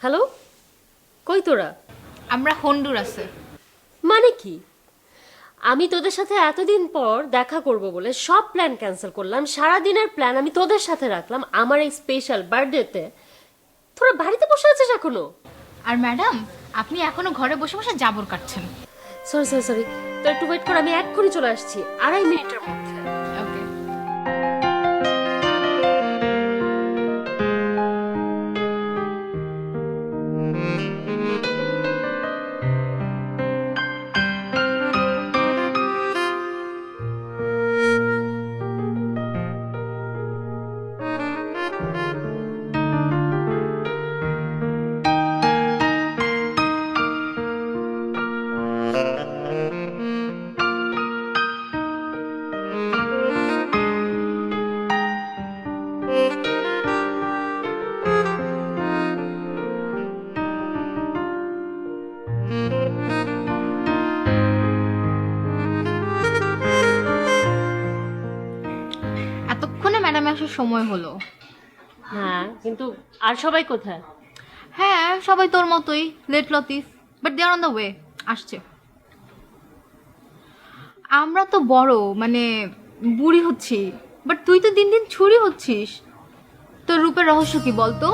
Hello, কই তোরা? আমরা হন্ডুরাসে। মানে কি? আমি তোদের সাথে এতদিন পর দেখা করব বলে সব প্ল্যান ক্যান্সেল করলাম, সারা দিনের প্ল্যান আমি তোদের সাথে রাখলাম আমার এই স্পেশাল বার্থডেতে। তোরা বাড়িতে বসে আছিস এখনো? আর ম্যাডাম, আপনি এখনো ঘরে বসে বসে জাবর কাটছেন। সরি সরি সরি, তো একটু ওয়েট কর, আমি এক্ষুনি চলে আসছি, 2.5 মিনিটের মধ্যে। ওকে। এতক্ষণে ম্যাডাম আসার সময় হলো। হ্যাঁ, কিন্তু আর সবাই কোথায়? হ্যাঁ, সবাই তোর মতোই, late Latif, but they are on the way, আসছে। আমরা তো বড়, মানে বুড়ি হচ্ছি, বাট তুই তো দিন দিন ছুরি হচ্ছিস। তোর রূপের রহস্য কি বলতো?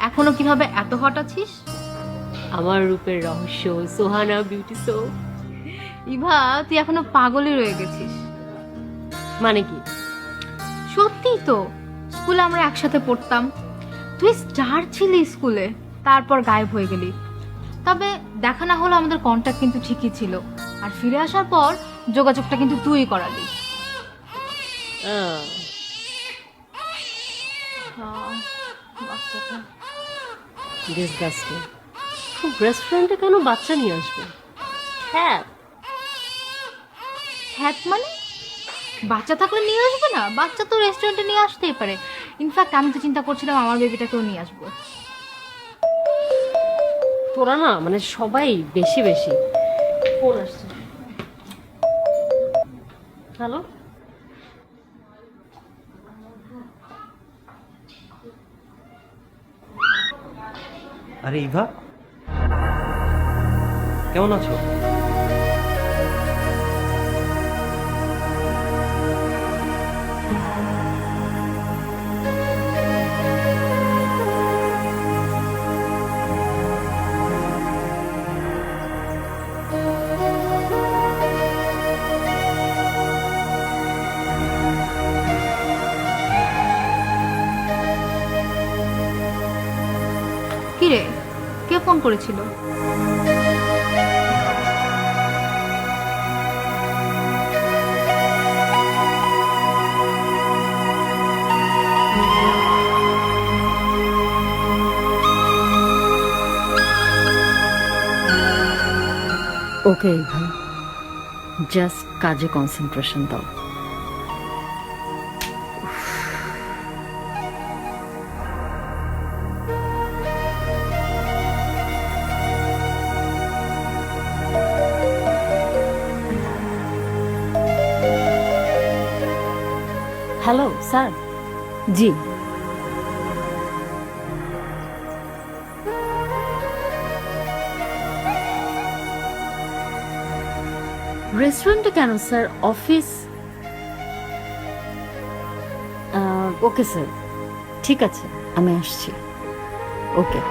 এখনো কিভাবে এত হট আছিস? আমার রূপের রহস্য সোহানা বিউটি সো। ইভা, তুই এখনো পাগলই রয়ে গেছিস। মানে কি? সত্যিই তো, স্কুলে আমরা একসাথে পড়তাম, তুই স্টার ছিলি স্কুলে, তারপর গায়েব হয়ে গেলি। তবে দেখা না হলো আমাদের কন্ট্যাক্ট কিন্তু ঠিকই ছিল, আর ফিরে আসার পর যোগাযোগটা কিন্তু তুই করালি। আহ, বাচ্চাটা ডিসগাস্টিং। রেস্টুরেন্টে কেন বাচ্চা নিয়ে আসবো? হ্যাঁ, হ্যাঁ মানে বাচ্চা থাকলে নিয়ে আসবে না? বাচ্চা তো রেস্টুরেন্টে নিয়ে আসতেই পারে। ইনফ্যাক্ট আমি তো চিন্তা করছিলাম আমার বেবিটাকেও নিয়ে আসবো। তোরা না মানে সবাই বেশি বেশি। ফোন আসছে। হ্যালো, আরে ইভা, কেমন আছো? কিরে, কে ফোন করেছিল? ওকে ইভা, জাস্ট কাজে কনসেন্ট্রেশন দাও। Hello sir. জি, রেস্টুরেন্টে কেন স্যার? অফিস। ওকে স্যার, ঠিক আছে, আমি আসছি। ওকে।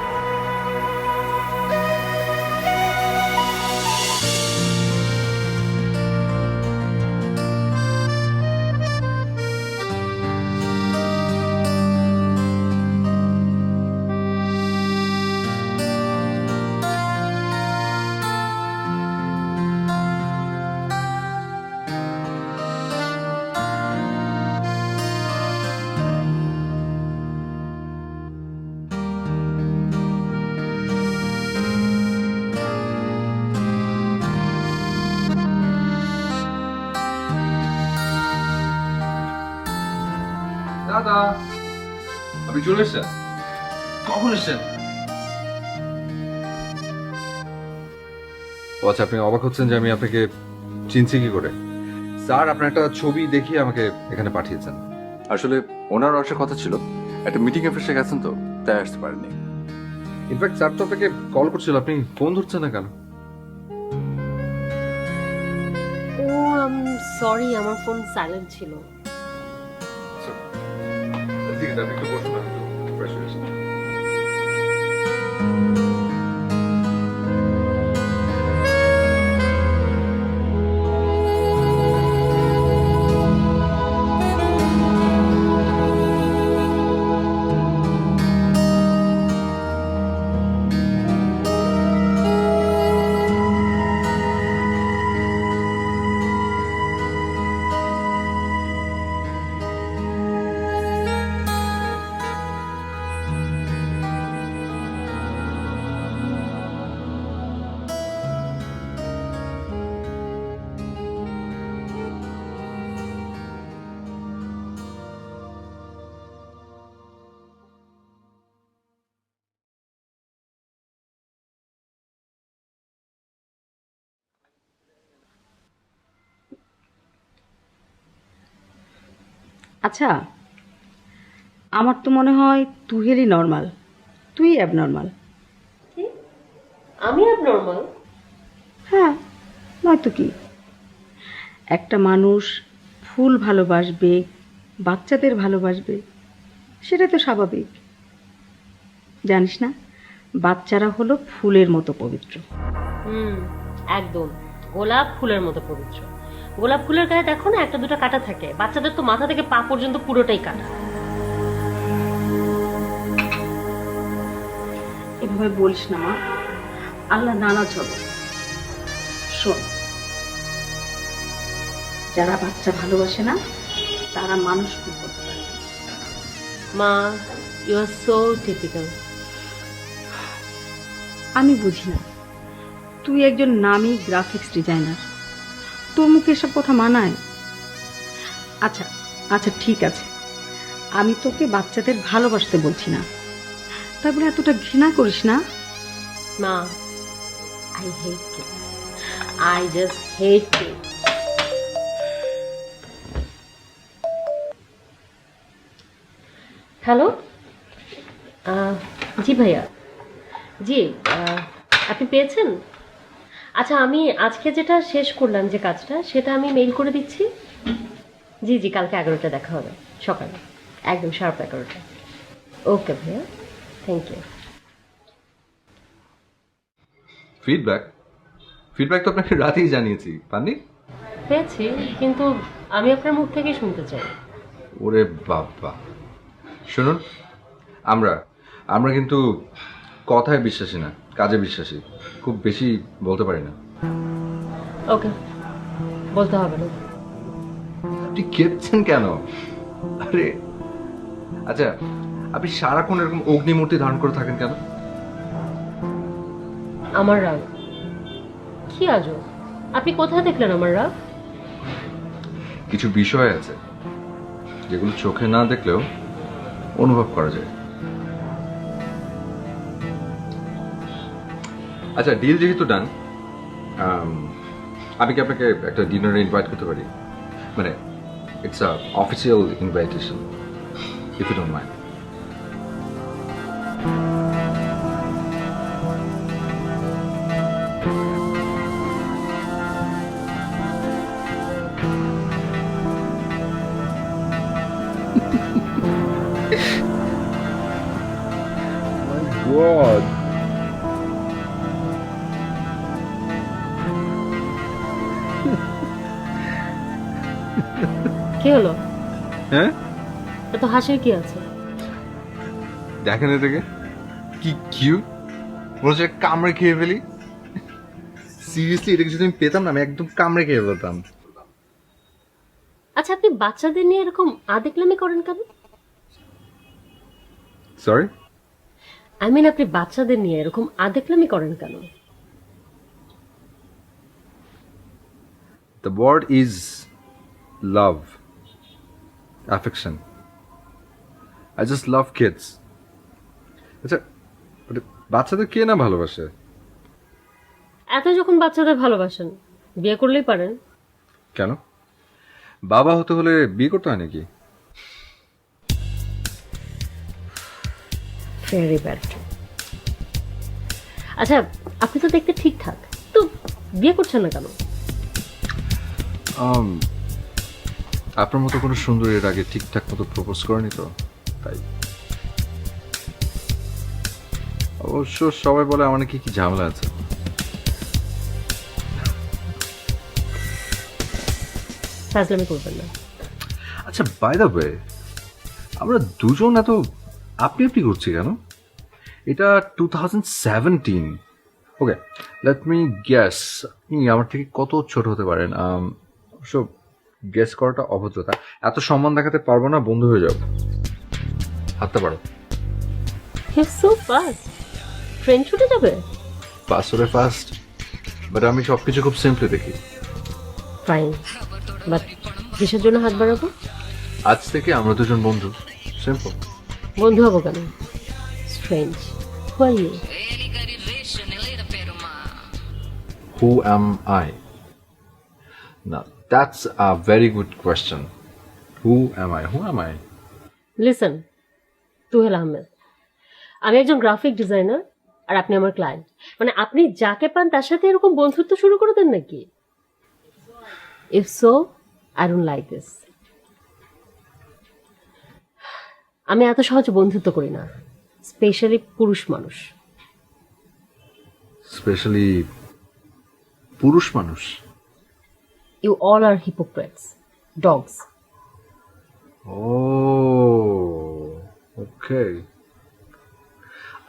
দাদা, আপনি চলে এসছেন? কখন এসছেন? ও আচ্ছা, আপনি অবাক হচ্ছেন যে আমি আপনাকে চিনছি কি করে? স্যার আপনার একটা ছবি দেখিয়ে আমাকে এখানে পাঠিয়েছেন। আসলে ওনার আসার কথা ছিল, একটা মিটিং এ ফেসে গেছেন তো, তাই আসতে পারেননি। ইনফ্যাক্ট স্যার তো আপনাকে কল করছিল, আপনি ফোন ধরছেন না কেন? ও সরি, আমার ফোন সাইলেন্ট ছিল। ঠিক আছে, আপনি একটু বসুন, আমি একটু ফ্রেশ হয়ে আসি। আচ্ছা, আমার তো মনে হয় তুহেরই নর্মাল, তুই অ্যাবনর্মাল। আমি অ্যাবনর্মাল? হ্যাঁ, নয়তো কি। একটা মানুষ ফুল ভালোবাসবে, বাচ্চাদের ভালোবাসবে, সেটা তো স্বাভাবিক। জানিস না, বাচ্চারা হলো ফুলের মতো পবিত্র। একদম, গোলাপ ফুলের মতো পবিত্র। গোলাপ ফুলের গায়ে দেখো না, একটা দুটো কাটা থাকে, বাচ্চাদের তো মাথা থেকে পা পর্যন্ত পুরোটাই কাটা। এভাবে বলিস না মা, আল্লাহ নানা চলো। শোন, যারা বাচ্চা ভালোবাসে না তারা মানুষ ভুল করতে পারে। মা, ইউ আর সো টিপিক্যাল। আমি বুঝি না, তুই একজন নামী গ্রাফিক্স ডিজাইনার, তোর মুখে এসব কথা মানায়? আচ্ছা আচ্ছা ঠিক আছে, আমি তোকে বাচ্চাদের ভালোবাসতে বলছি না, তারপরে এতটা ঘৃণা করিস না। মা, I hate kids, I just hate kids. Hello, জি ভাইয়া, জি, আপনি পেয়েছেন? আচ্ছা, আমি আজকে যেটা শেষ করলাম, যে কাজটা, সেটা আমি মেইল করে দিচ্ছি। জি জি, কালকে 11টা দেখা হবে সকালে, একদম শার্প 11টা। ওকে ভাইয়া, থ্যাংক ইউ। ফিডব্যাক তো আপনাকে রাতেই জানিয়েছি, পাননি? পেয়েছি, কিন্তু আমি আপনার মুখ থেকেই শুনতে চাই। ওরে বাবা, শুনুন, আমরা কিন্তু কথায় বিশ্বাসী না, কাজে বিশ্বাসী। খুব বেশি বলতে পারি না। ওকে, বলতে হবে না। আপনি কেঁপছেন কেন? আরে আচ্ছা, আপনি সারাক্ষণ এরকম অগ্নিমূর্তি ধারণ করে থাকেন কেন? আমার রাগ? কি আজব, আপনি কোথায় দেখলেন আমার রাগ? কিছু বিষয় আছে যেগুলো চোখে না দেখলেও অনুভব করা যায়। আচ্ছা, ডিল যেহেতু ডান, আমি কি আপনাকে একটা ডিনারে ইনভাইট করতে পারি? মানে it's a official invitation, if you don't mind. God. কি হলো? হ্যাঁ, এত হাসির কি আছে? দেখেন এটাকে, কি কিউট, মনে হচ্ছে কামড়ে খেয়ে ফেলি। সিরিয়াসলি, এটাকে যদি আমি পেতাম না, আমি একদম কামড়ে খেয়ে ফেলতাম। আচ্ছা, আপনি বাচ্চাদের নিয়ে এরকম আদেকলামি করেন কেন? সরি? আই মিন, আপনি বাচ্চাদের নিয়ে এরকম আদেকলামি করেন কেন? The word is love, affection. I just love kids. আচ্ছা, বাচ্চাদের কে না ভালোবাসে? এত যখন বাচ্চাদের ভালোবাসেন, বিয়ে করলেই পারেন। কেন, বাবা হতে হলে বিয়ে করতে হয় নাকি? Very bad. আচ্ছা, আপনি তো দেখতে ঠিকঠাক, তো বিয়ে করছেন না কেন? আপনার মতো কোনো সুন্দর এর আগে ঠিকঠাক মতো প্রপোজ করেনি তো, তাই। অবশ্য সবাই বলে আমার নাকি কি ঝামেলা আছে। ফাজলামি করবেন না। আচ্ছা, বাই দ্য ওয়ে, আমরা দুজন এত আপনি আপনি করছি কেন? এটা 2017। ওকে, লেট মি গ্যাস, আপনি আমার থেকে কত ছোট হতে পারেন? অবশ্য গ্যাস করাটা অভদ্রতা, এত সম্মান দেখাতে পারবো না, বন্ধু হয়ে যাবো। হাতটা পারো। সো ফাস্ট, ট্রেন ছুটে যাবে? পাসরে ফার্স্ট, বাট আমি সবকিছু খুব সিম্পলি দেখি। ফাইন, বাট কিসের জন্য হাত বাড়াবো? আজ থেকে আমরা দুজন বন্ধু, সিম্পল। বন্ধু হবো কেন? Strange. Who are you? Who am I? Now, that's a very good question. Who am I? Who am I? Listen, Tuhel Ahmed, আমি একজন গ্রাফিক ডিজাইনার আর আপনি আমার ক্লায়েন্ট। মানে আপনি যাকে পান তার সাথে এরকম বন্ধুত্ব শুরু করে দেন নাকি? If so, I don't like this. আমি এত সহজে বন্ধুত্ব করি না, স্পেশালি পুরুষ মানুষ। Especially পুরুষ মানুষ। You all are hypocrites, dogs. Oh, okay.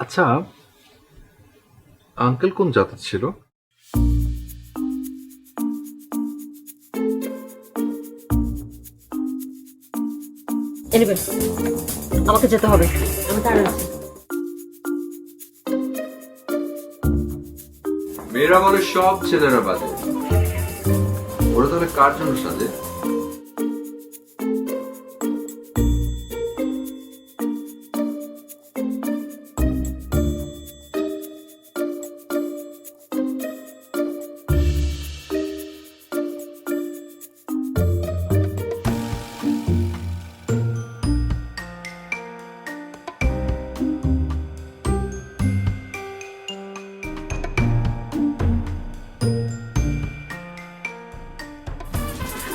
আচ্ছা, আঙ্কেল কোন জাতের ছিল? এনিওয়ে, আমাকে যেতে হবে, আমি তার আছি। মেয়েরা বলে সব ছেলেরা বাজে, ওরা তাহলে কার জন্য সাজে?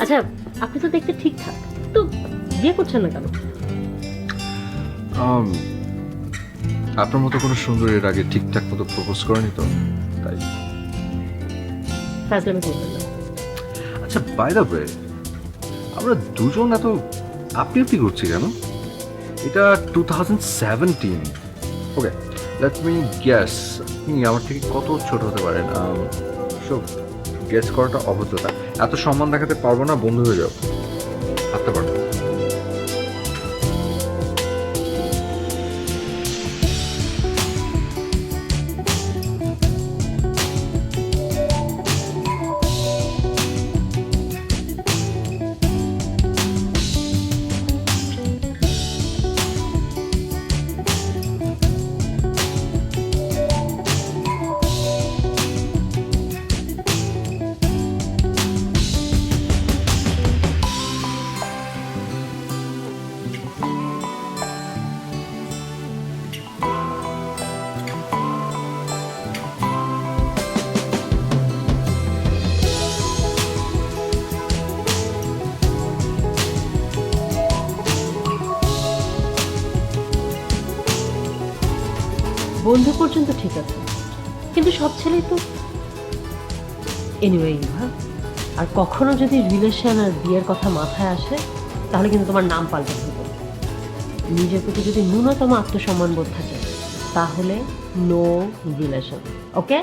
আচ্ছা, আপনি তো দেখতে ঠিকঠাক, তো বিয়ে করছেন না কেন? আপনার মতো কোনো সুন্দর এর আগে ঠিকঠাক মতো প্রপোজ করেনি তো, তাই। ফাজলামি করবেন না। আচ্ছা, বাই দ্য ওয়ে, আমরা দুজন এত আপনি আপনি করছি কেন? এটা 2017। ওকে, লেট মি গ্যাস, আপনি আমার থেকে কত ছোট হতে পারেন? সব গ্যাস করাটা অভদ্রতা, এত সম্মান দেখাতে পারবো না, বন্ধু হয়ে যাবো। হাতটা পারবো। বন্ধু পর্যন্ত ঠিক আছে, কিন্তু সব ছেলেই তো। এনিওয়ে ইভা, আর কখনো যদি রিলেশন আর বিয়ের কথা মাথায় আসে তাহলে কিন্তু তোমার নাম পাল্টে দেব। নিজের প্রতি যদি ন্যূনতম আত্মসম্মান বোধ থাকে তাহলে নো রিলেশন, ওকে?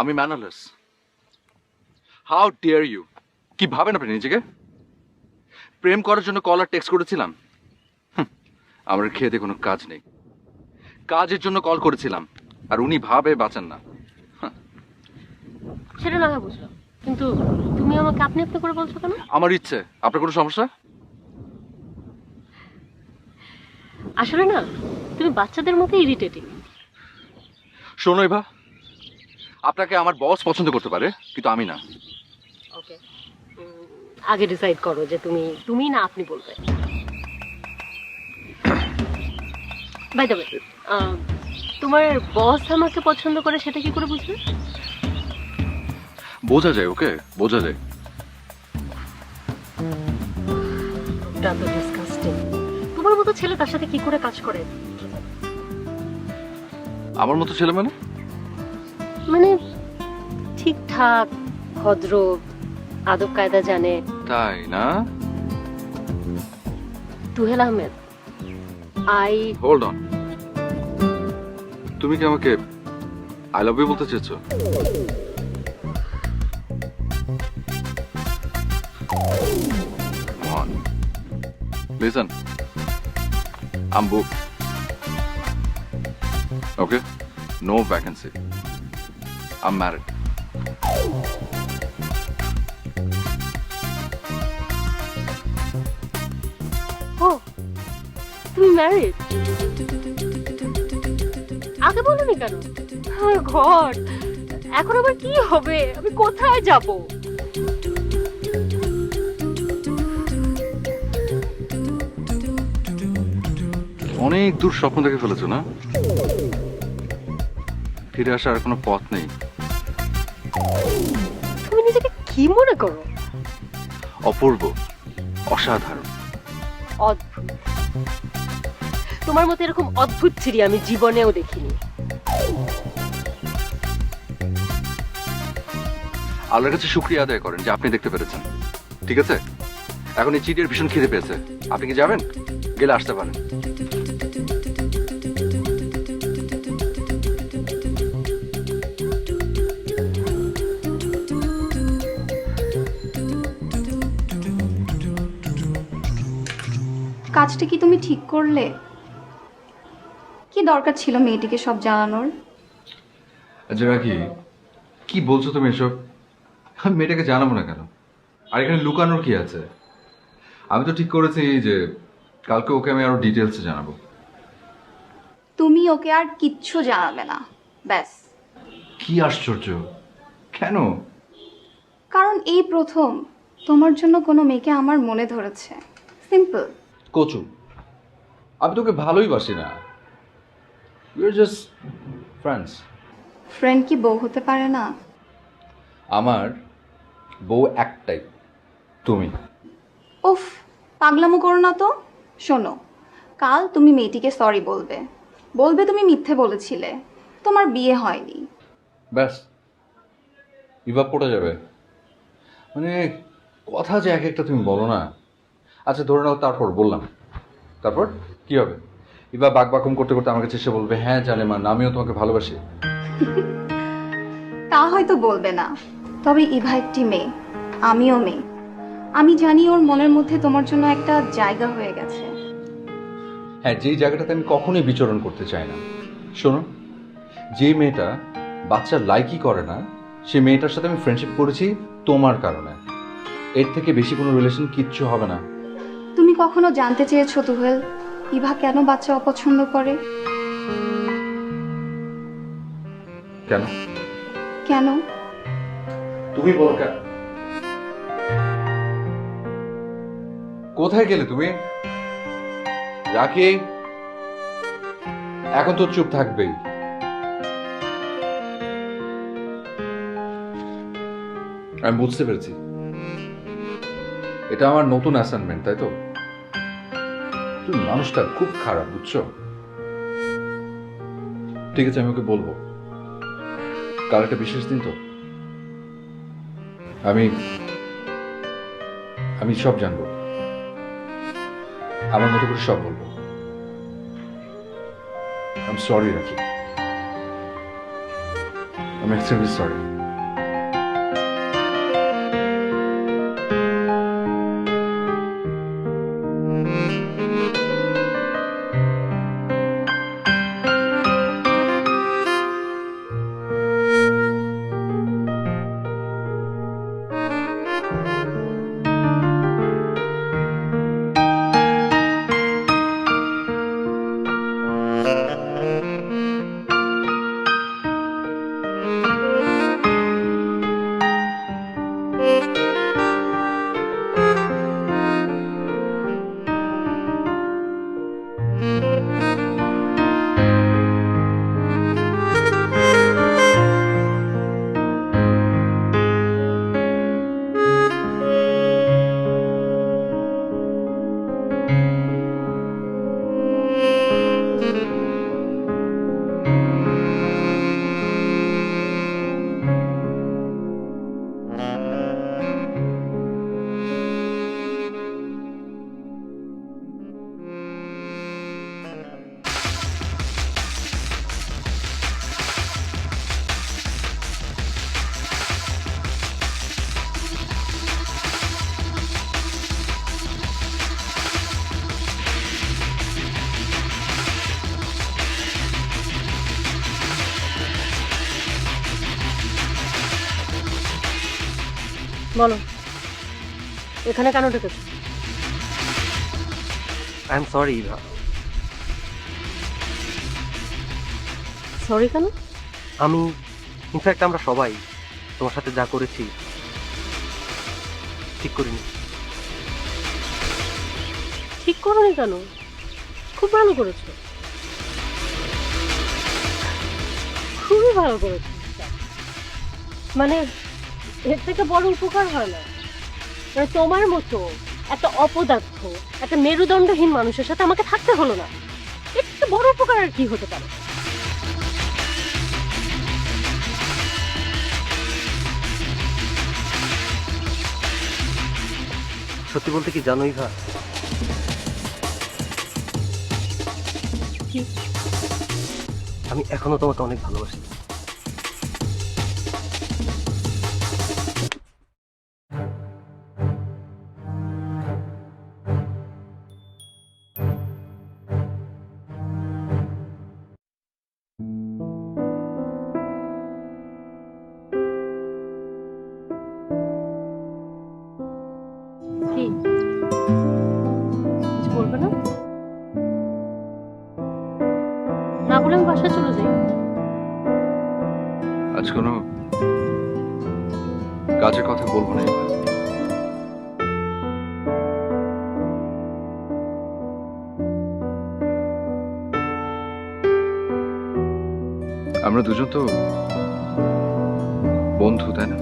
আমি ম্যানারলেস। How deer you! কি ভাবেন আপনি নিজেকে? প্রেম করার জন্য কল আর টেক্সট করেছিলাম? আমার খেতে কোনো কাজ নেই, কাজের জন্য কল করেছিলাম, আর উনি ভাবে বাঁচান না। সেটা না হয় বুঝলাম, কিন্তু তুমি আমাকে আপনি আপনি করে বলছো কেন? আমার ইচ্ছে। আপনার কোনো সমস্যা? আসলে না, তুমি বাচ্চাদের মতো ইরিটেটিং। শোনো ইভা, আপনাকে আমার বস পছন্দ করতে পারে, কিন্তু আমি না। ওকে, আগে ডিসাইড করো যে তুমি না আপনি বলবে। বাই দ্য ওয়ে, তোমার বস আমাকে পছন্দ করে সেটা কি করে বুঝবে? বোঝা যায়, ওকে, বোঝা যায়। এটা তো ডিসকাস্টিং। তোমার মতো ছেলে তার সাথে কি করে কাজ করে? আমার মতো ছেলে মানে? মানে ঠিকঠাক, ভদ্র, আদব কায়দা জানে। তাই না? তুহেল আহমেদ, হোল্ড অন, তুমি কি আমাকে আই লাভ ইউ বলতে চেয়েছো? Come on. Listen, I'm booked. Okay? No vacancy. I'm married. ও তুমি ম্যারিড? আগে বলনি কেন? আমার ঘর এখন আবার কি হবে? আমি কোথায় যাব? অনেক দূর স্বপ্ন দেখে ফেলেছো না? ফিরে আসার আর কোনো পথ নেই। তুমি নিজেকে কি মনে করো? অপূর্ব, অসাধারণ। অদ্ভুত। তোমার মতো এরকম অদ্ভুত ছিরি আমি জীবনেও দেখিনি। আল্লাহর কাছে শুকরিয়া আদায় করেন যে আপনি দেখতে পেরেছেন। ঠিক আছে, এখন এই চিড়ির ভীষণ খিদে পেয়েছে। আপনি কি যাবেন? গেলে আসতে পারেন। কাজটা কি তুমি ঠিক করলে? কি দরকার ছিল মেয়েটিকে সব জানানোর? আচ্ছা রাখি, কি বলছো তুমি এসব? আমি মেয়েটাকে জানাবো না কেন? আর এখানে লুকানোর কি আছে? আমি তো ঠিক করেছি যে কালকে ওকে আমি আরো ডিটেলসে জানাবো। তুমি ওকে আর কিচ্ছু জানাবে না, ব্যাস। কি আশ্চর্য! কেন? কারণ এই প্রথম তোমার জন্য কোনো মেয়েকে আমার মনে ধরেছে, সিম্পল। কচু, আমি তোকে ভালোই বাসি না। We are just friends. Friend কি বউ হতে পারে না? আমার বউ একটাই, তুমি। উফ, পাগলামো করো না তো। শোনো, কাল তুমি মেয়েটিকে সরি বলবে, বলবে তুমি মিথ্যে বলেছিলে, তোমার বিয়ে হয়নি। ব্যাস, ইভাব পড়ে যাবে। মানে কথা যে এক একটা তুমি বলো না। আচ্ছা ধরে নাও, তারপর বললাম, তারপর কি হবে? ইভা বাকবাকুম করতে করতে আমার কাছে এসে বলবে, হ্যাঁ জানে মা, আমিও তোমাকে ভালোবাসি। তা হয়তো বলবে না, তবে ইভা একটি মেয়ে, আমিও মেয়ে। আমি জানি ওর মনের মধ্যে তোমার জন্য একটা জায়গা হয়ে গেছে। হ্যাঁ, যেই জায়গাটাতে আমি কখনোই বিচরণ করতে চাই না। শোনো, যে মেয়েটা বাচ্চার লাইকই করে না, সেই মেয়েটার সাথে আমি ফ্রেন্ডশিপ করেছি তোমার কারণে। এর থেকে বেশি কোনো রিলেশন কিচ্ছু হবে না। তুমি কখনো জানতে চেয়েছো তুহেল, ইভা কেন বাচ্চা অপছন্দ করে? কেন? কেন? তুমি বলো কেন? কোথায় গেলে তুমি? রাখি, এখন তো চুপ থাকবেই। আমি বুঝতে পেরেছি, এটা আমার নতুন অ্যাসাইনমেন্ট, তাই তো? তুমি মানুষটা খুব খারাপ, বুঝছো? ঠিক আছে, আমি ওকে বলবো। কাল একটা বিশেষ দিন তো, আমি সব জানবো, আমার মতো করে সব বলবো। আই এম সরি রাখি, I'm extremely sorry. বলো, এখানে কেন ডেকেছো? I am sorry Eva. Sorry কেন? আমি ইনফ্যাক্ট আমরা সবাই তোমার সাথে যা করেছি ঠিক করিনি। ঠিক করোনি কেন? খুব ভালো করেছো, খুবই ভালো করেছো। মানে এর থেকে বড় উপকার হয় না। মানে তোমার মতো একটা অপদার্থ, একটা মেরুদণ্ডহীন মানুষের সাথে আমাকে থাকতে হলো না। এর থেকে বড় উপকার আর কি হতে পারে? সত্যি বলতে কি জানো ইভা, কি? আমি এখনো তোমাকে অনেক ভালোবাসি। কি কিছু বলবে না? না বলে আমি বাসায় চলে যাই। আজ কোনো কাজের কথা বলবো না এবার। আমরা দুজন তো বন্ধু, তাই না?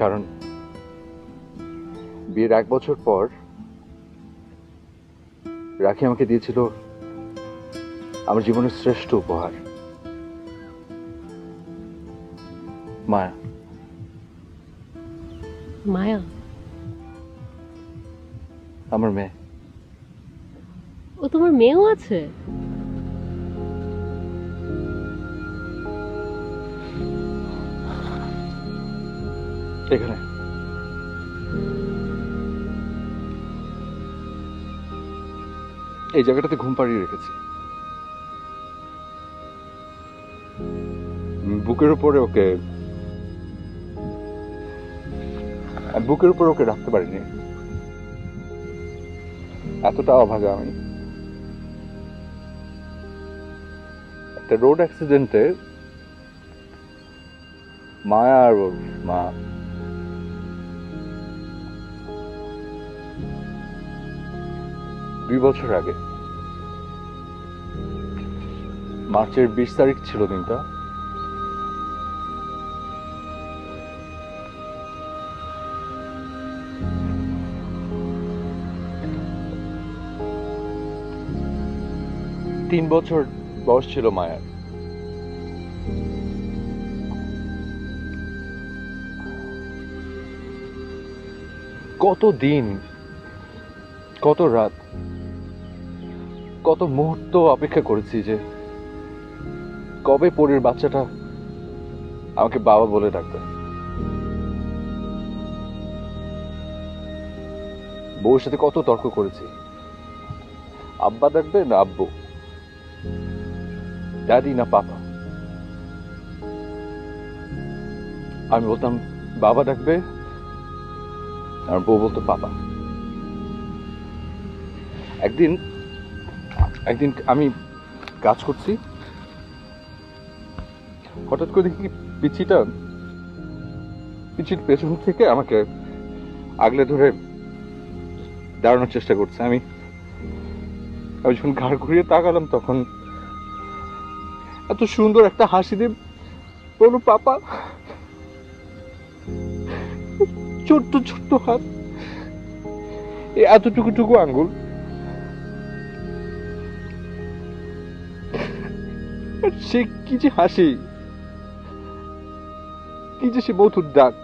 কারণ বিয়ের 1 বছর পর রাখি আমাকে দিয়েছিল আমার জীবনের শ্রেষ্ঠ উপহার, মায়া। মায়া? আমার মেয়ে। ও তোমার মেয়েও আছে? এখানে এই জায়গাটাতে ঘুম পাড়িয়ে রেখেছি। বুকের উপরে ওকে রাখতে পারিনি, এতটা অভাগা আমি। একটা রোড অ্যাক্সিডেন্টে মায়া আর ওর মা দুই বছর আগে মার্চের 20 তারিখ ছিল দিনটা। তিন বছর বয়স ছিল মায়ার। কত দিন, কত রাত কত মুহূর্ত অপেক্ষা করেছি যে কবে পরের বাচ্চাটা আমাকে বাবা বলে ডাকবে। বউর সাথে কত তর্ক করেছি, আব্বা ডাকবে না আব্বু, ড্যাডি না পাপা। আমি বলতাম বাবা ডাকবে, আর বউ বলতো পাপা। একদিন আমি কাজ করছি, হঠাৎ করে দেখি পিছির পেছন থেকে আমাকে আগলে ধরে দাঁড়ানোর চেষ্টা করছে। আমি যখন ঘাড় ঘুরিয়ে তাকালাম তখন এত সুন্দর একটা হাসি দিয়ে বলল পাপা। ছোট্ট ছোট্ট হাত, এতটুকু আঙ্গুল, সে কি যে হাসি, কি যে সে মধুর ডাক,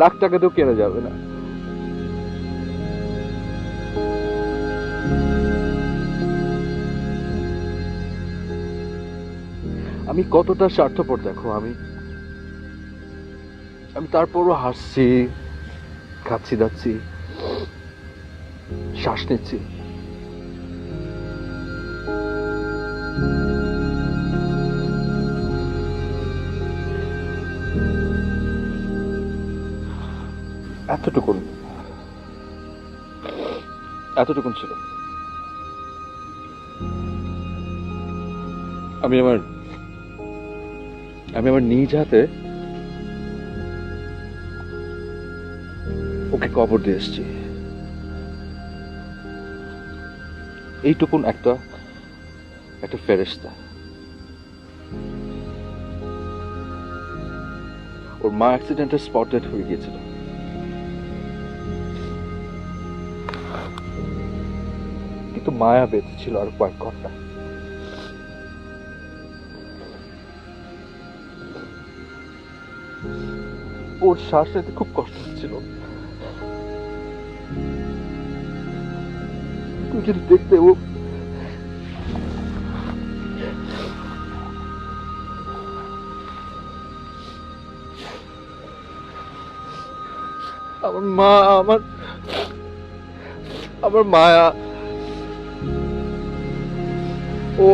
লাখ টাকাতেও কেনা যাবে না। আমি কতটা স্বার্থপর দেখো। আমি তারপরও হাসছি, খাচ্ছি দাচ্ছি, শ্বাস নিচ্ছি। এতটুকুন ছিল। আমি আমার নিজ হাতে ওকে কবর দিয়ে এসেছি। এইটুকুন একটা ফেরেশতা। ওর মা অ্যাক্সিডেন্টে স্পট ডেড হয়ে গিয়েছিল। কিন্তু মায়া বেঁচে ছিল আর কয়েক ঘন্টা। ওর শ্বাস নিতে খুব কষ্ট হচ্ছিল। তুই যদি দেখতে, ও আমার মা, আমার মায়া, ও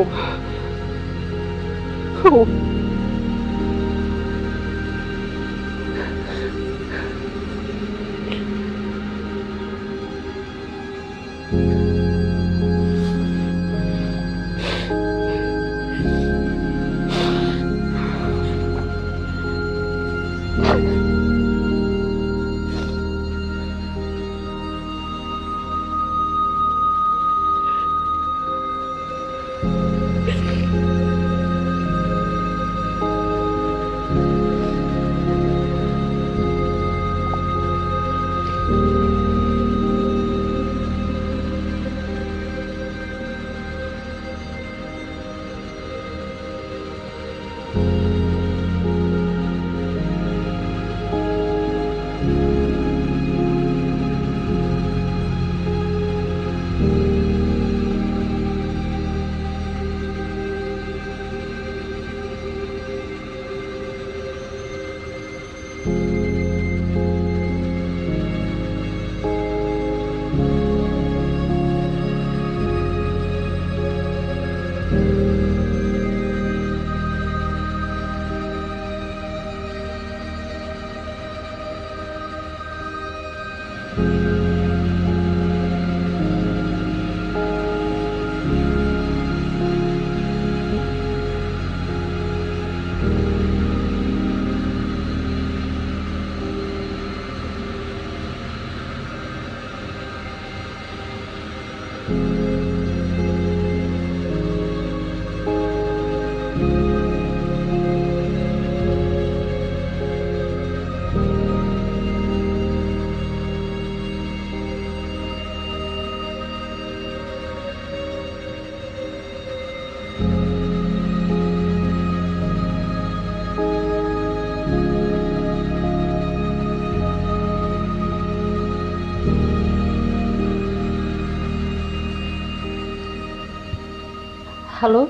হ্যালো,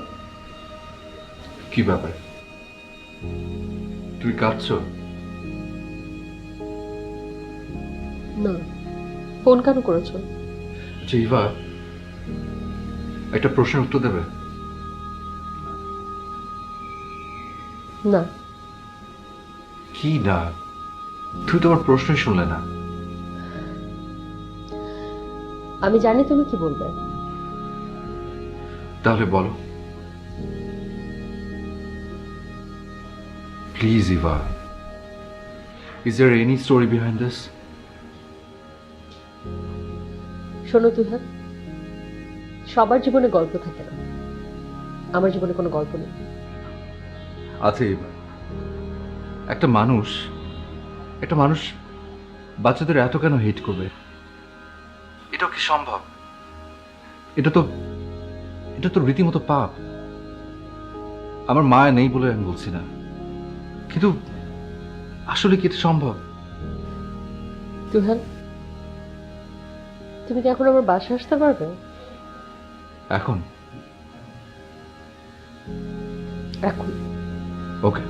কি ব্যাপার, তুমি কাঁদছো? না, ফোন কেন করেছো? আচ্ছা ইভা, একটা প্রশ্নের উত্তর দেবে? না। কি না? তুমি তোমার প্রশ্নই শুনলে না। আমি জানি তুমি কি বলবে। তাহলে বলো please Eva, is there any story behind this? শোনো তুহার, সবার জীবনে গল্প থাকে না, আমার জীবনে কোনো গল্প নেই। আছে ইভা, একটা মানুষ বাচ্চাদের এত কেন হেট করবে? এটা কি সম্ভব? এটা তো রীতিমতো পাপ। আমার মায়া নেই বলে আমি বলছি না, কিন্তু আসলে কি এটা সম্ভব? তুহার, তুমি কি এখন আমার বাসায় আসতে পারবে? এখন? এখন। ওকে।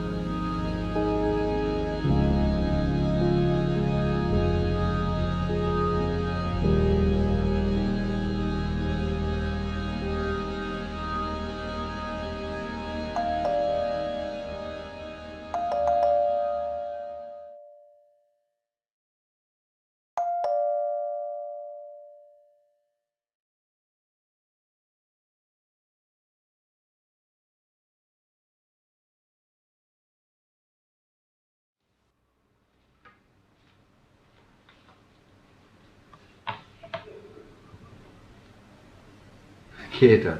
কে এটা?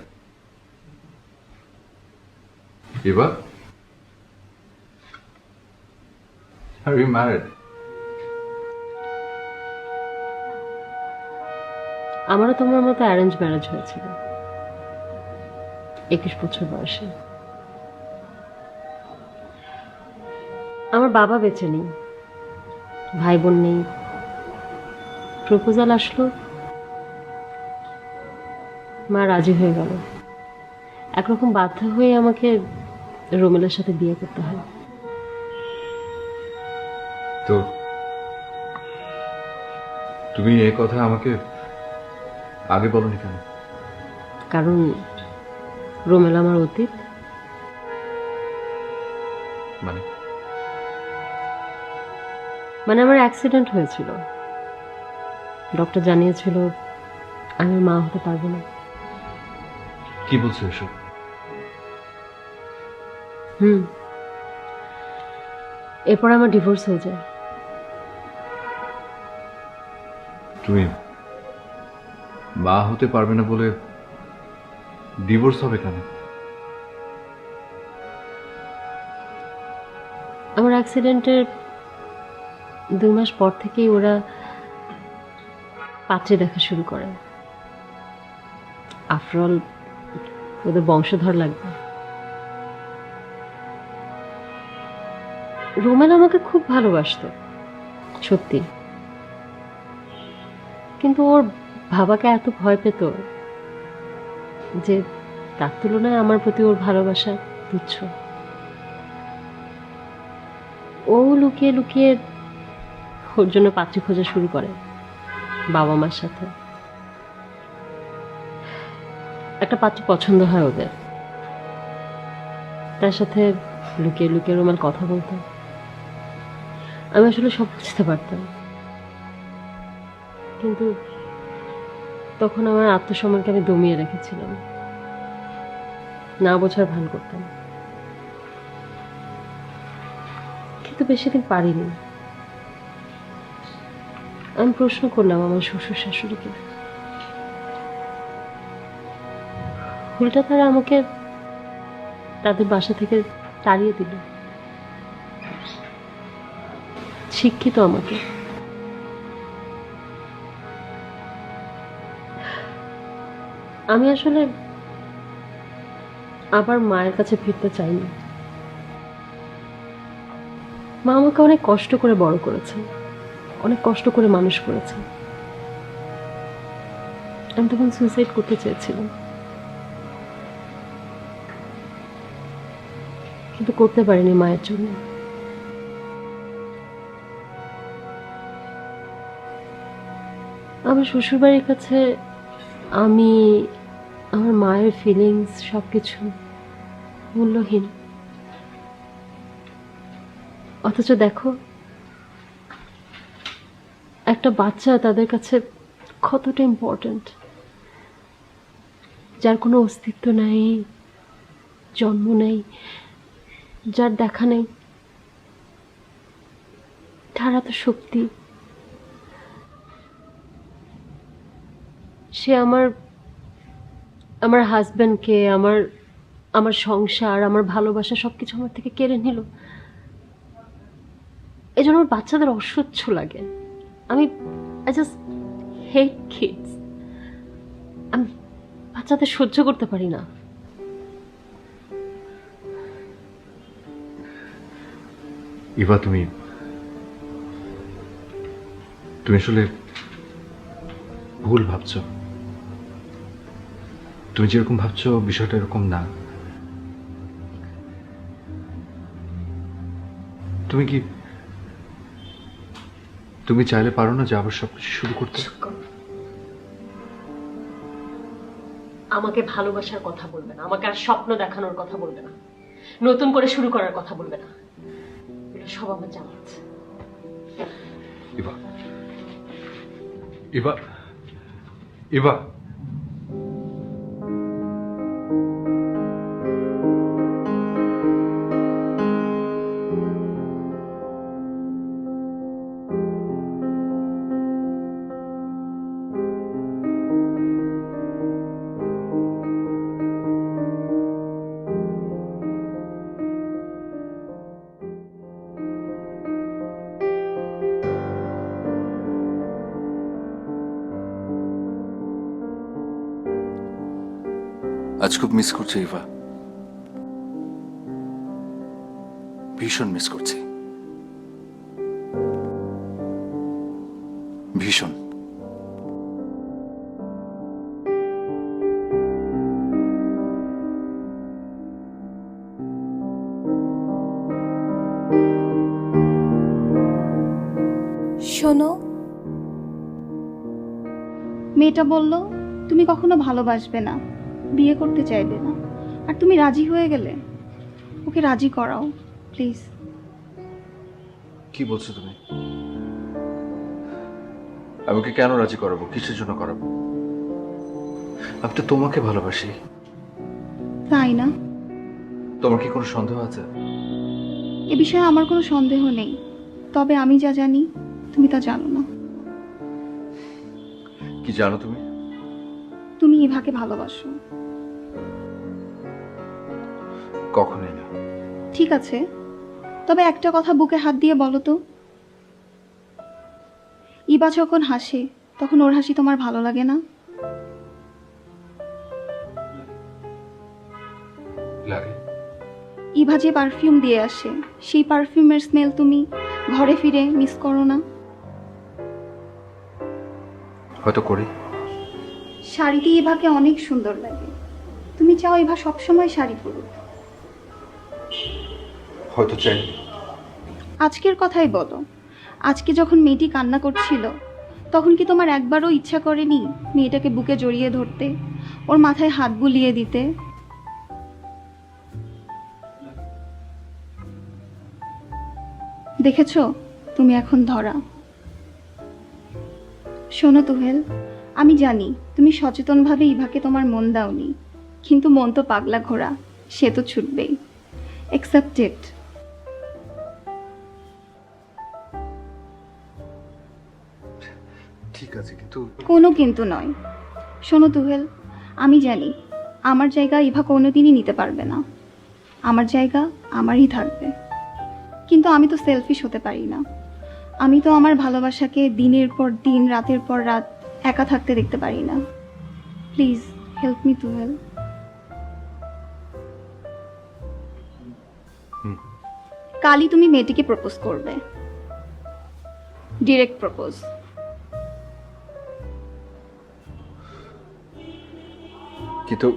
Eva, are you married? আমারও তোমার মতো অ্যারেঞ্জ ম্যারেজ হয়েছিল 21 বছর বয়সে। আমার বাবা বেঁচে নেই, ভাই বোন নেই। প্রপোজাল আসলো, মা রাজি হয়ে গেল। একরকম বাধ্য হয়ে আমাকে রোমেলের সাথে বিয়ে করতে হয়। তো তুমি এই কথা আমাকে আগে বলনি কেন? কারণ রোমেল আমার অতীত। মানে আমার অ্যাক্সিডেন্ট হয়েছিল, ডক্টর জানিয়েছিল আমি মা হতে পারবো না। কি বলছো এসব? এরপর আমার ডিভোর্স হয়ে যায়। তুমি মা হতে পারবে না বলে ডিভোর্স হবে কেন? আমার অ্যাক্সিডেন্টের 2 মাস পর থেকেই ওরা পাত্রে দেখা শুরু করে। আফটারঅল ওদের বংশধর লাগবে। রোমেল আমাকে খুব ভালোবাসতো, সত্যি, কিন্তু ওর বাবাকে এত ভয় পেত যে তার তুলনায় আমার প্রতি ওর ভালোবাসা তুচ্ছ। ও লুকিয়ে লুকিয়ে ওর জন্য পাত্রী খোঁজা শুরু করে বাবা মার সাথে। একটা পাত্রী পছন্দ হয় ওদের, তার সাথে লুকিয়ে লুকিয়ে রোমেল কথা বলতো। আমি আসলে সব বুঝতে পারতাম, কিন্তু তখন আমার আত্মসম্মানকে আমি দমিয়ে রেখেছিলাম, না বোঝার ভান করতাম। কিন্তু বেশি দিন পারিনি। আমি প্রশ্ন করলাম আমার শ্বশুর শাশুড়িকে, উল্টা তারা আমাকে তাদের বাসা থেকে তাড়িয়ে দিল। শিক্ষিত আমাকে। আমি আসলে আবার মায়ের কাছে ফিরতে চাইনি। মা আমাকে অনেক কষ্ট করে বড় করেছে, অনেক কষ্ট করে মানুষ করেছে। আমি তখন সুইসাইড করতে চেয়েছিলাম, কিন্তু করতে পারিনি মায়ের জন্য। আমার শ্বশুরবাড়ির কাছে আমি, আমার মায়ের ফিলিংস সবকিছু মূল্যহীন। অথচ দেখো, একটা বাচ্চা তাদের কাছে কতটা ইম্পর্ট্যান্ট, যার কোনো অস্তিত্ব নাই, জন্ম নেই, যার দেখা নেই, তারা তো শক্তি। সে আমার হাজব্যান্ডকে, আমার সংসার, আমার ভালোবাসা সবকিছু আমার থেকে কেড়ে নিল। এই জন্য আমার বাচ্চাদের অসহ্য লাগে। I just hate kids. আমি বাচ্চাদের সহ্য করতে পারি না। ইভা, তুমি আসলে ভুল ভাবছো। তুমি যেরকম ভাবছো বিষয়টা এরকম না। তুমি চাইলে পারো না যে আবার সবকিছু শুরু করতে? আমাকে ভালোবাসার কথা বলবে না, আমাকে আর স্বপ্ন দেখানোর কথা বলবে না, নতুন করে শুরু করার কথা বলবে না। এটা সব আমার জানা আছে। ইভা, ইভা, ইভা, আজ খুব মিস করছি ইভা, ভীষণ মিস করছি, ভীষণ। শোনো, মেয়েটা বলল তুমি কখনো ভালোবাসবে না, বিয়ে করতে চাইবে না, আর তুমি রাজি হয়ে গেলে। ওকে রাজি করাও প্লিজ। কি বলছো তুমি? আমাকে কেন রাজি করাবো? কিসের জন্য করাবো? আমি তো তোমাকে ভালোবাসি। তাই না? তোমার কি কোনো সন্দেহ আছে? এ বিষয়ে আমার কোনো সন্দেহ নেই, তবে আমি যা জানি তুমি তা জানো না। কি জানো তুমি? তুমি ইভাকে ভালোবাসো। কখনোই না। ঠিক আছে, তবে একটা কথা বুকে হাত দিয়ে বলো তো, ইভা যখন হাসে তখন ওর হাসি তোমার ভালো লাগে না? লাগে। ইভা যে পারফিউম দিয়ে আসে, সেই পারফিউমের স্মেল তুমি ঘরে ফিরে মিস করো না? হয়তো করি। শাড়িতে ইভাকে অনেক সুন্দর লাগে, তুমি চাও ইভা সবসময় শাড়ি পরুক। হয়তো চাই। আজকের কথাই বলো, আজকে যখন মেয়েটি কান্না করছিল তখন কি তোমার একবারও ইচ্ছা করেনি মেয়েটাকে বুকে জড়িয়ে ধরতে, ওর মাথায় হাত বুলিয়ে দিতে? দেখেছো, তুমি এখন ধরা। শোনো তুহেল, আমি জানি তুমি সচেতনভাবে ইভাকে তোমার মন দাওনি, কিন্তু মন তো পাগলা ঘোড়া, সে তো ছুটবেই। Accept it. ঠিক আছে, কিন্তু কোনো কিন্তু নয়। শোনো তুহেল, আমি জানি আমার জায়গা ইভা কোনোদিনই নিতে পারবে না, আমার জায়গা আমারই থাকবে। কিন্তু আমি তো সেলফিশ হতে পারি না, আমি তো আমার ভালোবাসাকে দিনের পর দিন, রাতের পর রাত একা থাকতে দেখতে পারি না। Please help me Tuhel. কালই তুমি মেয়েটিকে প্রপোজ করবে, ডিরেক্ট প্রপোজ। কিন্তু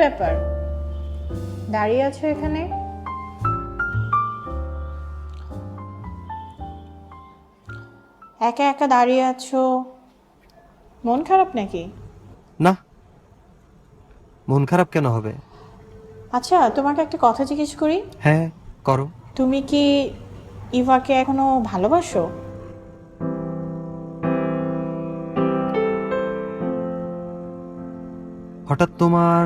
ব্যাপার, দাঁড়িয়ে আছো এখানে? একা একা দাঁড়িয়ে আছো, মন খারাপ নাকি? না, মন খারাপ কেন হবে? আচ্ছা, তোমাকে একটা কথা জিজ্ঞেস করি। হ্যাঁ, করো। তুমি কি ইভাকে এখনো ভালোবাসো? হঠাৎ তোমার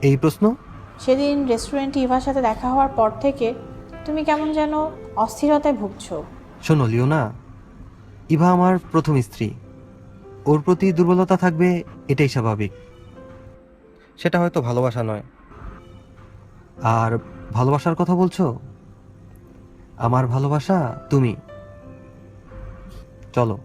এই প্রশ্ন? সেদিন রেস্টুরেন্টে ইভার সাথে দেখা হওয়ার পর থেকে তুমি কেমন যেন অস্থিরতায় ভুগছো। শোনো লিওনা, ইভা আমার প্রথম স্ত্রী। ওর প্রতি দুর্বলতা থাকবে, এটাই স্বাভাবিক। সেটা হয়তো ভালোবাসা নয়। আর ভালোবাসার কথা বলছো? আমার ভালোবাসা তুমি। চলো।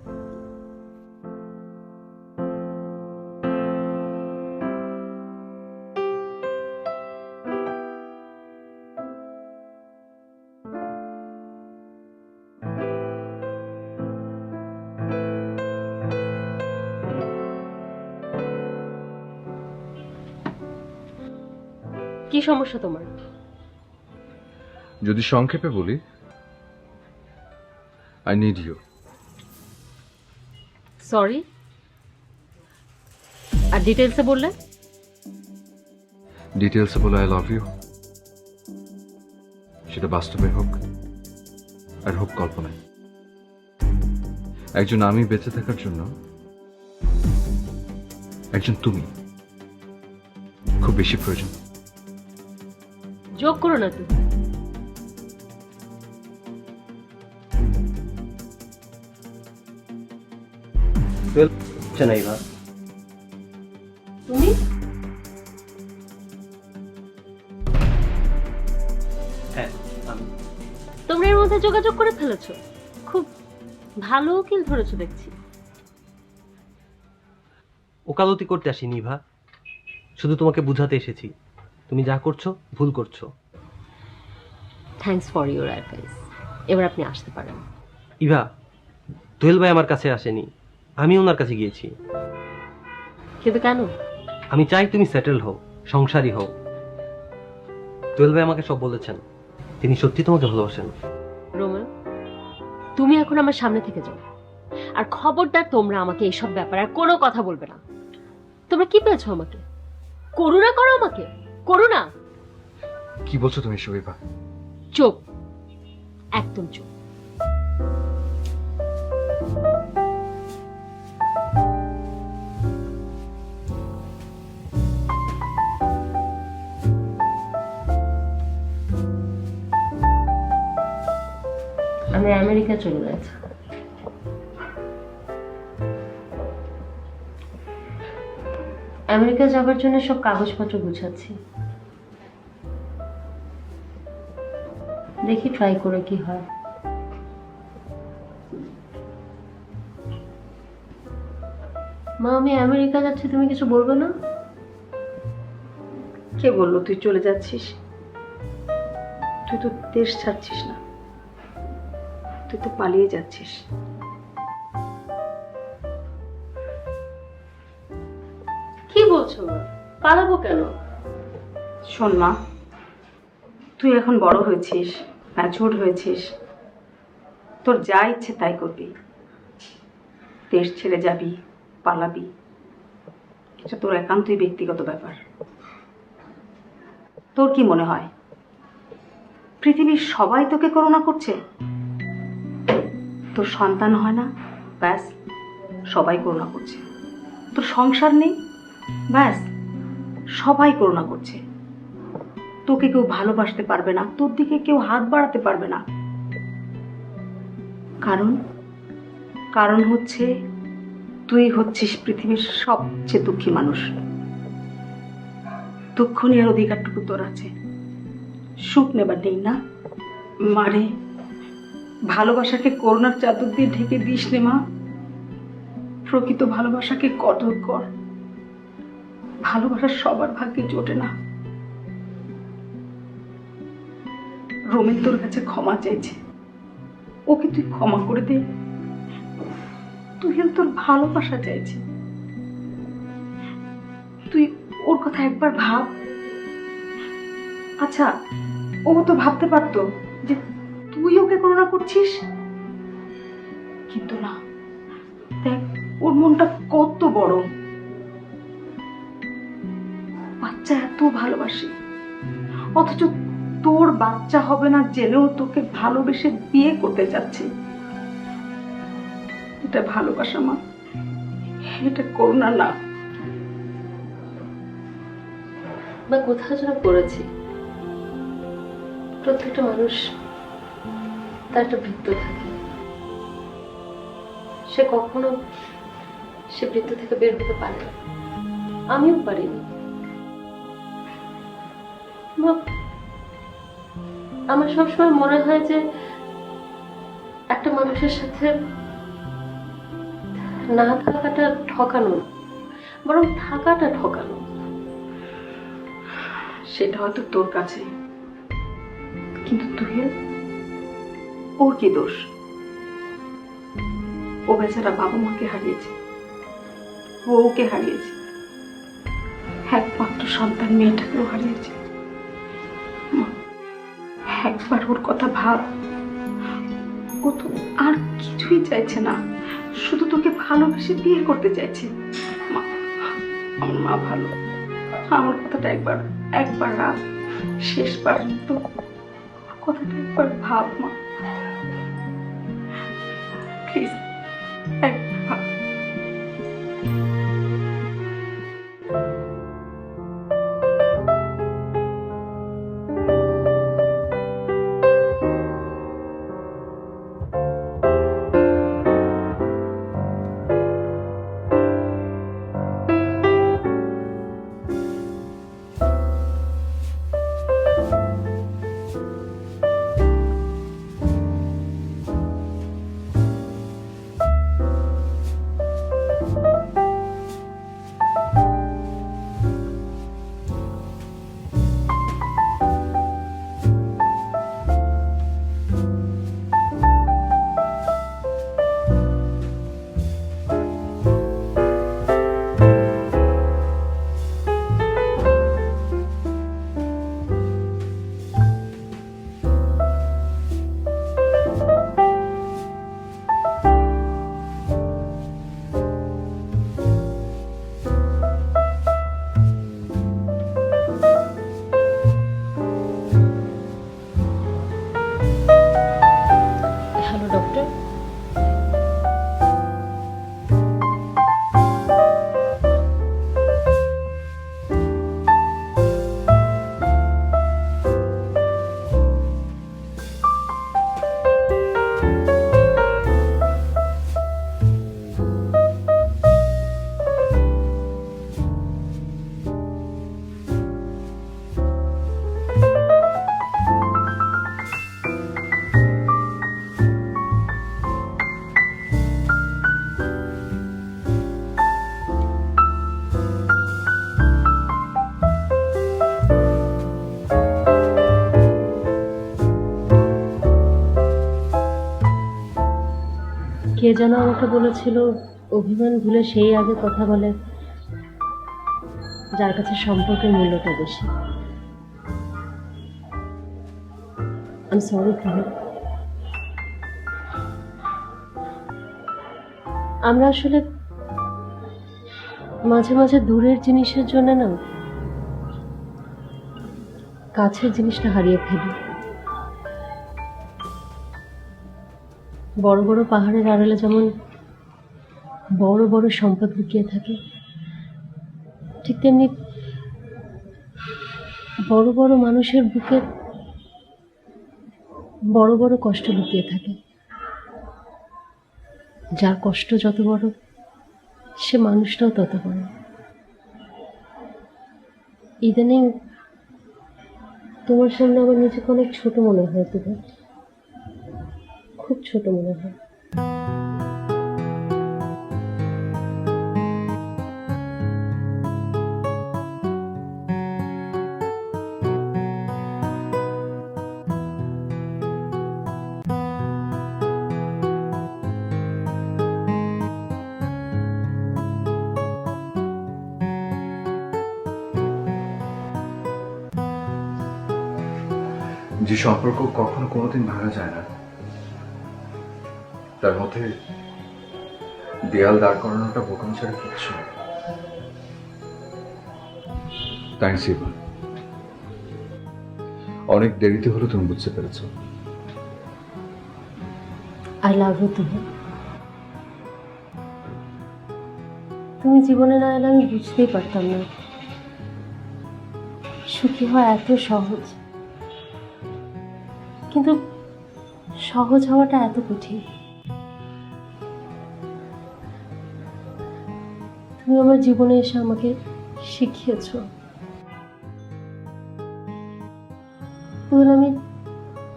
কি সমস্যা তোমার? যদি সংক্ষেপে বলি, আই নিড ইউ। সরি, আর ডিটেলসে বললে? ডিটেলসে বলে আই লাভ ইউ, সেটা বাস্তবে হোক আর হোক কল্পনায়। একজন আমি বেঁচে থাকার জন্য একজন তুমি খুব বেশি প্রয়োজন। যোগ করো না তুমি। চেনাইভা, তুমি হ্যাঁ তোমরা এর মধ্যে যোগাযোগ করে ফেলেছো, খুব ভালো উকিল ধরেছো দেখছি। ওকালতি করতে আসিনি ইভা, শুধু তোমাকে বুঝাতে এসেছি তুমি যা করছো ভুল করছো। Thanks for your advice. এবার আপনি আসতে পারেন। ইভা, দোয়েল ভাই আমার কাছে আসেনি, আমি ওনার কাছে গিয়েছি। কিন্তু কেন? আমি চাই তুমি সেটেল হও, সংসারী হও। দোয়েল ভাই আমাকে সব বলেছেন, তিনি সত্যি তোমাকে ভালোবাসেন। রোমেন, তুমি এখন আমার সামনে থেকে যাও, আর খবরদার তোমরা আমাকে এইসব ব্যাপারে আর কোনো কথা বলবে না। তোমরা কি পেয়েছো আমাকে? করুণা করো আমাকে, করুণা। কি বলছো তুমি শোভা? চুপ, একদম চুপ। আমি আমেরিকা চলে যাচ্ছি। আমেরিকা যাবার জন্য সব কাগজপত্র গুছাচ্ছি, দেখি ট্রাই করে কি হয়। মা, আমি আমেরিকা যাচ্ছি, তুমি কিছু বলবে না? কে বললো তুই চলে যাচ্ছিস? তুই তো দেশ ছাড়ছিস না, তুই তো পালিয়ে যাচ্ছিস। কি বলছো মা? পালাবো কেন? শোন মা, তুই এখন বড় হয়েছিস, ম্যাচিউরড হয়েছিস, তোর যা ইচ্ছে তাই করবি। দেশ ছেড়ে যাবি, পালাবি, এটা তোর একান্তই ব্যক্তিগত ব্যাপার। তোর কি মনে হয় পৃথিবীর সবাই তোকে করুণা করছে? তোর সন্তান হয় না, ব্যাস সবাই করুণা করছে। তোর সংসার নেই, ব্যাস সবাই করুণা করছে। তোকে কেউ ভালোবাসতে পারবে না, তোর দিকে কেউ হাত বাড়াতে পারবে না। কারণ হচ্ছে তুই হচ্ছিস পৃথিবীর সবচেয়ে দুঃখী মানুষ। দুঃখ নেওয়ার অধিকারটুকু তোর আছে, সুখ নেবার নেই না। মারে, ভালোবাসাকে করুণার চাদর দিয়ে ঢেকে দিস নে মা। প্রকৃত ভালোবাসাকে কদর কর। ভালোবাসা সবার ভাগ্যে জোটে না। রোমেন তোর কাছে ক্ষমা চাইছে, ওকে তুই ক্ষমা করে দে। তুই তোর ভালোবাসা চাইছে, তুই ওর কথা একবার ভাব। আচ্ছা, ও তো ভাবতে পারতো যে তুই ওকে করুণা করছিস, কিন্তু না, দেখ ওর মনটা কত বড়। বাচ্চা এত ভালোবাসে, অথচ তোর বাচ্চা হবে না জেনেও তোকে ভালোবেসে বিয়ে করতে যাচ্ছে। এটা ভালোবাসা মা, এটা করুণা না। বা কোথাও যেন পড়েছি, প্রত্যেকটা মানুষ তার একটা বৃত্ত থাকে, সে কখনো সে বৃত্ত থেকে বের হতে পারে না, আমিও পারিনি। মা, আমার সবসময় মনে হয় যে একটা মানুষের সাথে না থাকাটা ঠকানো না, বরং থাকাটা ঠকানো। সেটা হয়তো তোর কাছে, কিন্তু তুই ওর কি দোষ? ও বেচারা বাবা মাকে হারিয়েছে, ও ওকে হারিয়েছে, একমাত্র সন্তান মেয়েটাকেও হারিয়েছে। মা, একবার ওর কথা ভাব। ও তো আর কিছুই চাইছে না, শুধু তোকে ভালোবেসে বিয়ে করতে চাইছে। মা, আমার মা ভালো, আমার কথাটা একবার একবার রাখ, শেষবার তো কথাটা একবার ভাব মা, প্লিজ একবার ভাব। Hello doctor. কে যেন আমাকে বলেছিল, অভিমান ভুলে সেই আগে কথা বলে যার কাছে সম্পর্কের মূল্যটা বেশি। আমি সরি তুহিন। আমরা আসলে মাঝে মাঝে দূরের জিনিসের জন্য না কাছের জিনিসটা হারিয়ে ফেলি। বড় বড় পাহাড়ের আড়ালে যেমন বড় বড় সম্পদ লুকিয়ে থাকে, ঠিক তেমনি বড় বড় মানুষের বুকে বড় বড় কষ্ট লুকিয়ে থাকে। যার কষ্ট যত বড়, সে মানুষটাও তত বড়। ইদানিং তোমার সামনে আমার নিজেকে অনেক ছোট মনে হয়, তুমি খুব ছোট মনে হয়। যে সম্পর্ক কখনো কোনোদিন ভাঙা যায় না, তার মধ্যে দেয়াল দাঁড় করানোটা বোকামি ছাড়া কিচ্ছু না। থ্যাংকস ইভা, অনেক দেরিতে হলো তুমি বুঝতে পেরেছো। I love you Tuhin. তুমি জীবনে না এলে আমি বুঝতেই পারতাম না সুখী হওয়া এত সহজ, কিন্তু সহজ হওয়াটা এত কঠিন। তুমি আমার জীবনে এসে আমাকে শিখিয়েছো তুহিন আমি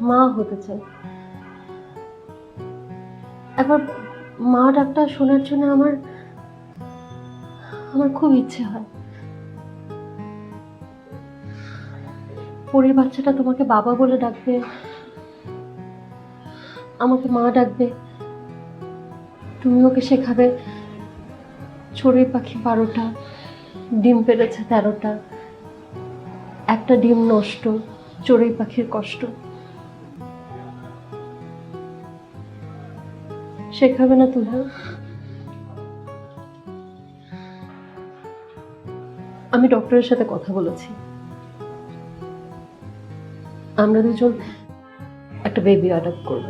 মা হতে চাই। একবার মা ডাকটা শোনার জন্য আমার খুব ইচ্ছে হয়। পরের বাচ্চাটা তোমাকে বাবা বলে ডাকবে, আমাকে মা ডাকবে, তুমি ওকে শেখাবে চড়ুই পাখি 12টা, ডিম পেড়েছে 13টা, একটা ডিম নষ্ট, চড়ুই পাখির কষ্ট। শেখাবে না তুমি? আমি ডক্টরের সাথে কথা বলেছি, আমরা দুজন একটা বেবি অ্যাডপ্ট করব।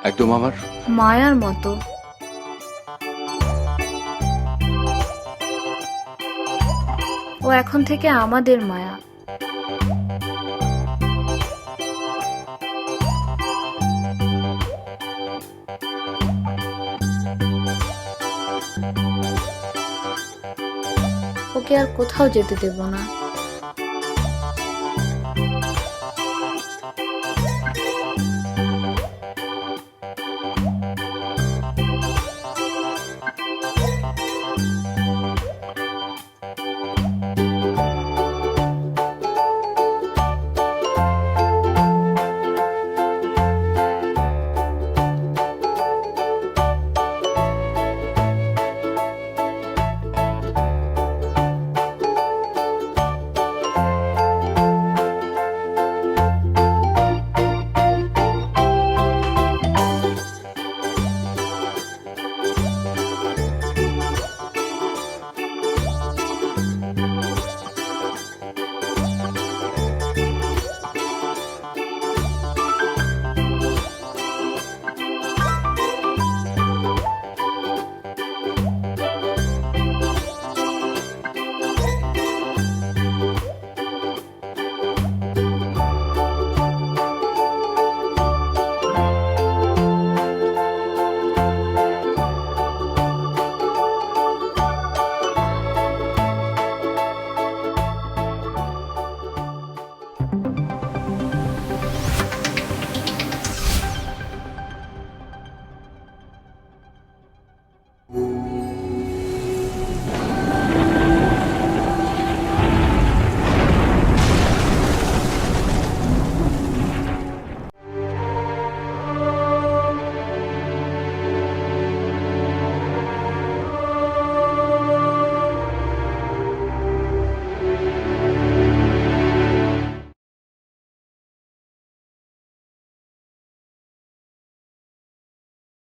একদম আমার মায়ার মতো। ও এখন থেকে আমাদের মায়া। ওকে আর কোথাও যেতে দেব না।